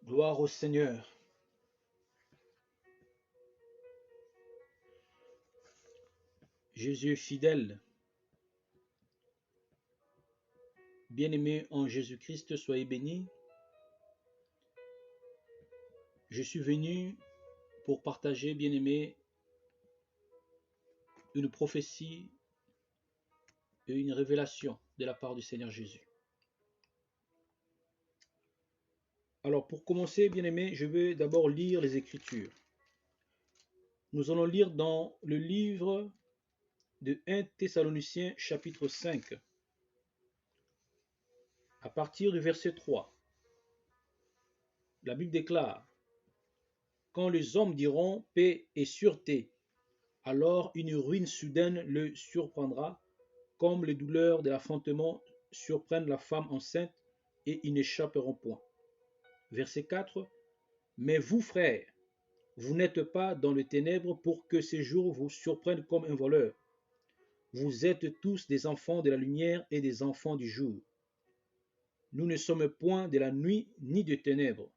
Gloire au Seigneur. Jésus est fidèle. Bien-aimés en Jésus-Christ, soyez bénis. Je suis venu pour partager, bien-aimés, une prophétie et une révélation de la part du Seigneur Jésus. Alors pour commencer, bien-aimés, je vais d'abord lire les Écritures. Nous allons lire dans le livre de 1 Thessaloniciens chapitre 5, à partir du verset 3. La Bible déclare: quand les hommes diront paix et sûreté, alors une ruine soudaine le surprendra, comme les douleurs de l'enfantement surprennent la femme enceinte, et ils n'échapperont point. Verset 4. Mais vous, frères, vous n'êtes pas dans les ténèbres pour que ces jours vous surprennent comme un voleur. Vous êtes tous des enfants de la lumière et des enfants du jour. Nous ne sommes point de la nuit ni des ténèbres.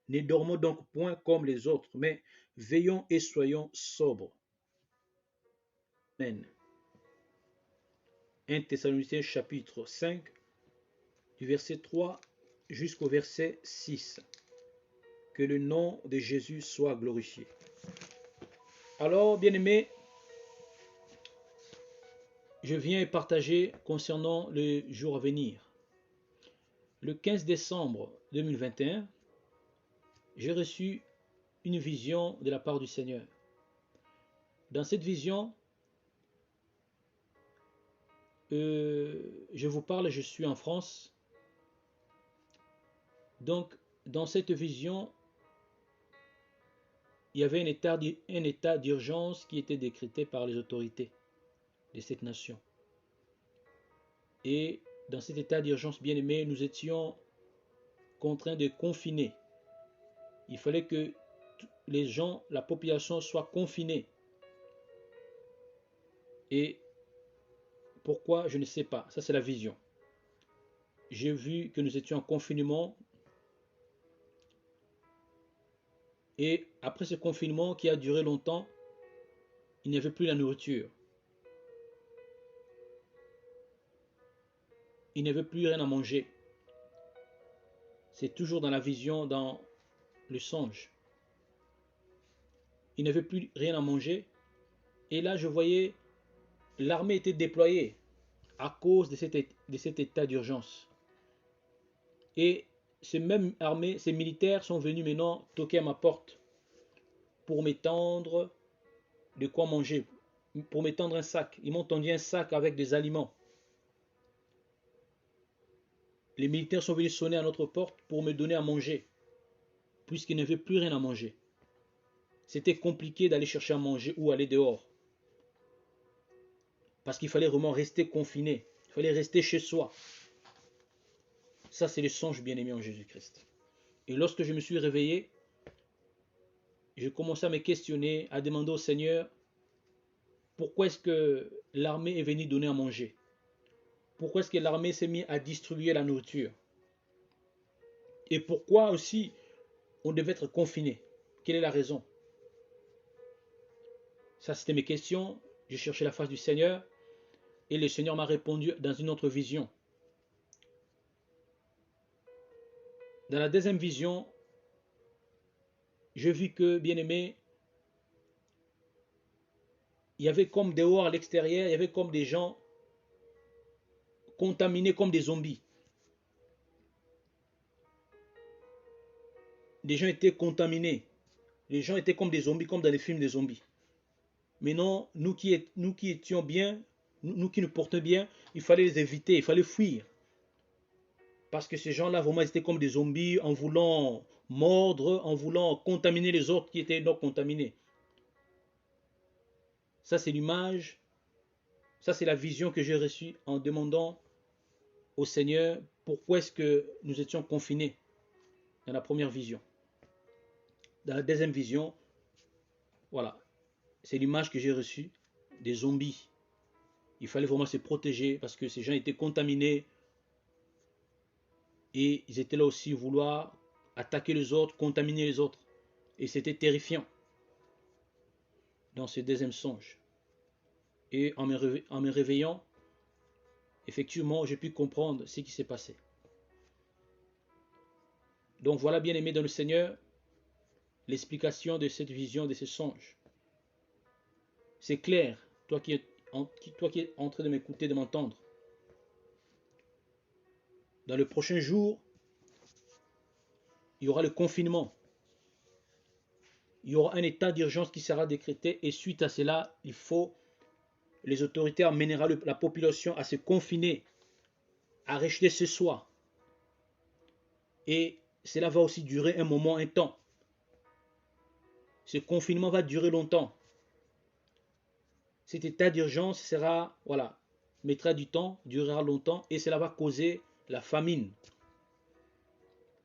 Ne dormons donc point comme les autres, mais veillons et soyons sobres. Amen. 1 Thessaloniciens chapitre 5, du verset 3 jusqu'au verset 6. Que le nom de Jésus soit glorifié. Alors, bien-aimés, je viens partager concernant le jour à venir. Le 15 décembre 2021, j'ai reçu une vision de la part du Seigneur. Dans cette vision, je vous parle, je suis en France. Donc, dans cette vision, il y avait un état d'urgence qui était décrété par les autorités de cette nation. Et dans cet état d'urgence, bien aimé, nous étions contraints de confiner. Il fallait que les gens, la population soit confinée. Et pourquoi, je ne sais pas. Ça, c'est la vision. J'ai vu que nous étions en confinement. Et après ce confinement qui a duré longtemps, il n'y avait plus la nourriture. Il n'y avait plus rien à manger. C'est toujours dans la vision, dans le songe. Il n'y avait plus rien à manger. Et là, je voyais l'armée était déployée à cause de cet état d'urgence. Et ces mêmes armées, ces militaires sont venus maintenant toquer à ma porte pour m'étendre de quoi manger, pour m'étendre un sac. Ils m'ont tendu un sac avec des aliments. Les militaires sont venus sonner à notre porte pour me donner à manger, puisqu'ils n'avaient plus rien à manger. C'était compliqué d'aller chercher à manger ou aller dehors, parce qu'il fallait vraiment rester confiné, il fallait rester chez soi. Ça, c'est le songe bien-aimé en Jésus-Christ. Et lorsque je me suis réveillé, je commençais à me questionner, à demander au Seigneur, pourquoi est-ce que l'armée est venue donner à manger? Pourquoi est-ce que l'armée s'est mise à distribuer la nourriture? Et pourquoi aussi on devait être confiné? Quelle est la raison? Ça, c'était mes questions. J'ai cherché la face du Seigneur et le Seigneur m'a répondu dans une autre vision. Dans la deuxième vision, je vis que, bien aimé, il y avait comme dehors à l'extérieur, il y avait comme des gens contaminés comme des zombies. Les gens étaient contaminés. Les gens étaient comme des zombies, comme dans les films des zombies. Mais non, nous qui étions bien, nous qui nous portions bien, il fallait les éviter, il fallait fuir. Parce que ces gens-là, vraiment, étaient comme des zombies en voulant mordre, en voulant contaminer les autres qui étaient donc contaminés. Ça, c'est l'image, ça, c'est la vision que j'ai reçue en demandant au Seigneur pourquoi est-ce que nous étions confinés dans la première vision. Dans la deuxième vision, voilà, c'est l'image que j'ai reçue des zombies. Il fallait vraiment se protéger parce que ces gens étaient contaminés Et ils étaient là aussi vouloir attaquer les autres, contaminer les autres. Et c'était terrifiant dans ce deuxième songe. Et en me réveillant, effectivement, j'ai pu comprendre ce qui s'est passé. Donc voilà, bien aimé dans le Seigneur, l'explication de cette vision, de ce songe. C'est clair, toi qui es en train de m'écouter, de m'entendre. Dans le prochain jour, il y aura le confinement. Il y aura un état d'urgence qui sera décrété et suite à cela, les autorités amèneront la population à se confiner, à rejeter ce soi. Et cela va aussi durer un moment, un temps. Ce confinement va durer longtemps. Cet état d'urgence mettra du temps, durera longtemps et cela va causer la famine.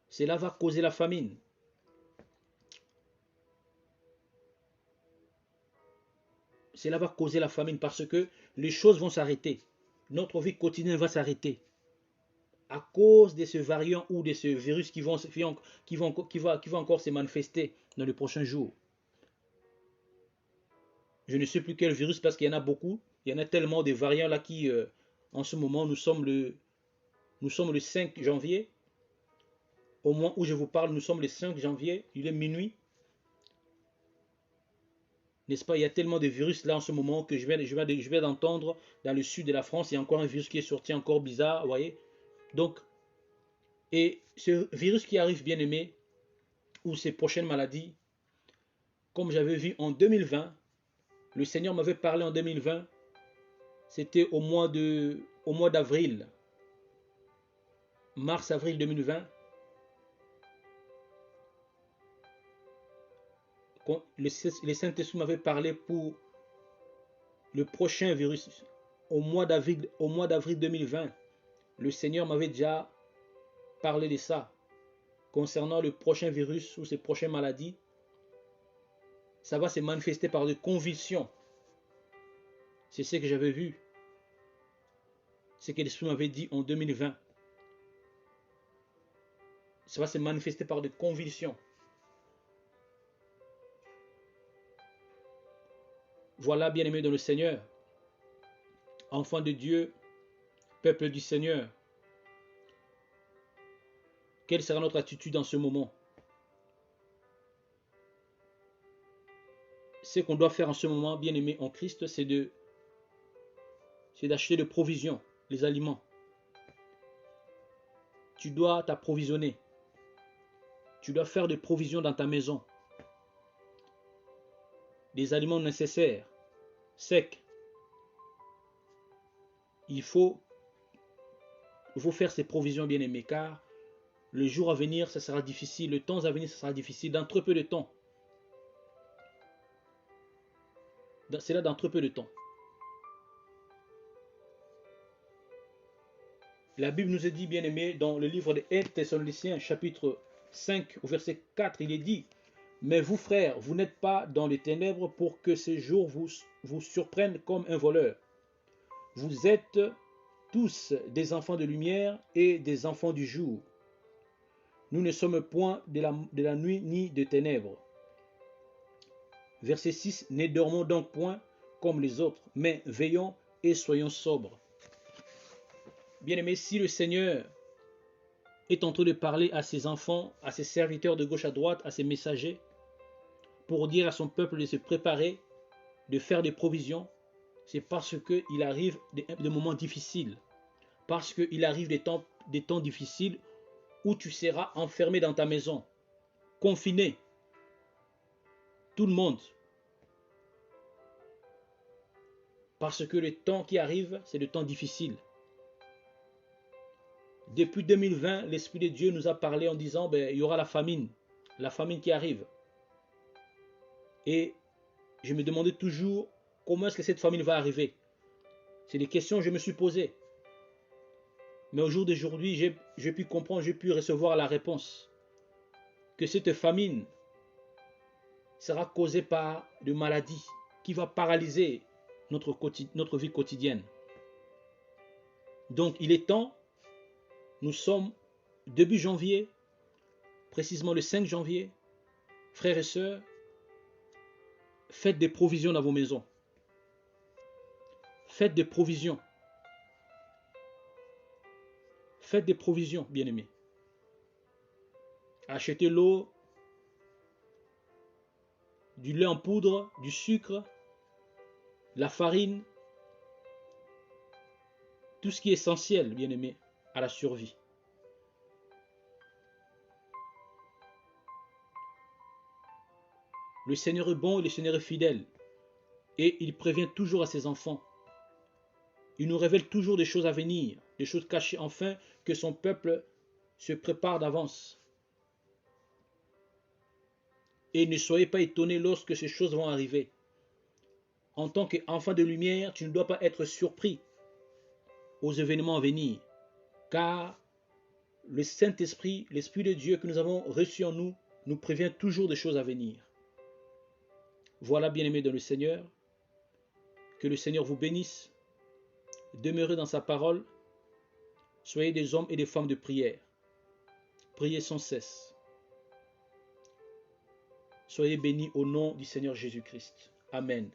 Cela va causer la famine. Cela va causer la famine parce que les choses vont s'arrêter. Notre vie quotidienne va s'arrêter. À cause de ce variant ou de ce virus qui va encore se manifester dans les prochains jours. Je ne sais plus quel virus parce qu'il y en a beaucoup. Il y en a tellement de variants là qui, en ce moment, nous sommes le 5 janvier. Au moment où je vous parle, nous sommes le 5 janvier. Il est minuit. N'est-ce pas? Il y a tellement de virus là en ce moment que je vais d'entendre dans le sud de la France. Il y a encore un virus qui est sorti encore bizarre. Vous voyez? Donc, et ce virus qui arrive, bien aimé, ou ces prochaines maladies, comme j'avais vu en 2020, le Seigneur m'avait parlé en 2020, c'était au mois d'avril, mars-avril 2020. Le Saint-Esprit m'avait parlé pour le prochain virus au mois d'avril 2020. Le Seigneur m'avait déjà parlé de ça. Concernant le prochain virus ou ces prochaines maladies, ça va se manifester par des convulsions. C'est ce que j'avais vu. Ce que l'Esprit m'avait dit en 2020. Ça va se manifester par des convulsions. Voilà, bien-aimés dans le Seigneur, enfants de Dieu, peuple du Seigneur, quelle sera notre attitude en ce moment? Ce qu'on doit faire en ce moment, bien-aimés en Christ, c'est d'acheter des provisions, les aliments. Tu dois t'approvisionner. Tu dois faire des provisions dans ta maison. Des aliments nécessaires, secs. Il faut faire ces provisions, bien-aimés, car le jour à venir, ça sera difficile. Le temps à venir, ça sera difficile. Dans très peu de temps. C'est là dans très peu de temps. La Bible nous est dit, bien-aimés, dans le livre des 1 Thessaloniciens, chapitre 5, au verset 4, il est dit: mais vous, frères, vous n'êtes pas dans les ténèbres pour que ces jours vous surprennent comme un voleur. Vous êtes tous des enfants de lumière et des enfants du jour. Nous ne sommes point de la nuit ni de ténèbres. Verset 6, ne dormons donc point comme les autres, mais veillons et soyons sobres. Bien-aimés, si le Seigneur est en train de parler à ses enfants, à ses serviteurs de gauche à droite, à ses messagers, pour dire à son peuple de se préparer, de faire des provisions, c'est parce qu'il arrive des moments difficiles, parce qu'il arrive des temps difficiles où tu seras enfermé dans ta maison, confiné, tout le monde. Parce que le temps qui arrive, c'est le temps difficile. Depuis 2020, l'Esprit de Dieu nous a parlé en disant, il y aura la famine qui arrive. Et je me demandais toujours, comment est-ce que cette famine va arriver? C'est des questions que je me suis posées. Mais au jour d'aujourd'hui, j'ai pu comprendre, j'ai pu recevoir la réponse. Que cette famine sera causée par de maladies qui va paralyser notre vie quotidienne. Donc il est temps, nous sommes début janvier, précisément le 5 janvier, frères et sœurs, faites des provisions dans vos maisons. Faites des provisions. Faites des provisions, bien-aimés. Achetez l'eau, du lait en poudre, du sucre, la farine, tout ce qui est essentiel, bien-aimés, à la survie. Le Seigneur est bon et le Seigneur est fidèle. Et il prévient toujours à ses enfants. Il nous révèle toujours des choses à venir, des choses cachées, afin que son peuple se prépare d'avance. Et ne soyez pas étonnés lorsque ces choses vont arriver. En tant qu'enfant de lumière, tu ne dois pas être surpris aux événements à venir, car le Saint-Esprit, l'Esprit de Dieu que nous avons reçu en nous, nous prévient toujours des choses à venir. Voilà, bien-aimés dans le Seigneur, que le Seigneur vous bénisse. Demeurez dans sa parole. Soyez des hommes et des femmes de prière. Priez sans cesse. Soyez bénis au nom du Seigneur Jésus-Christ. Amen.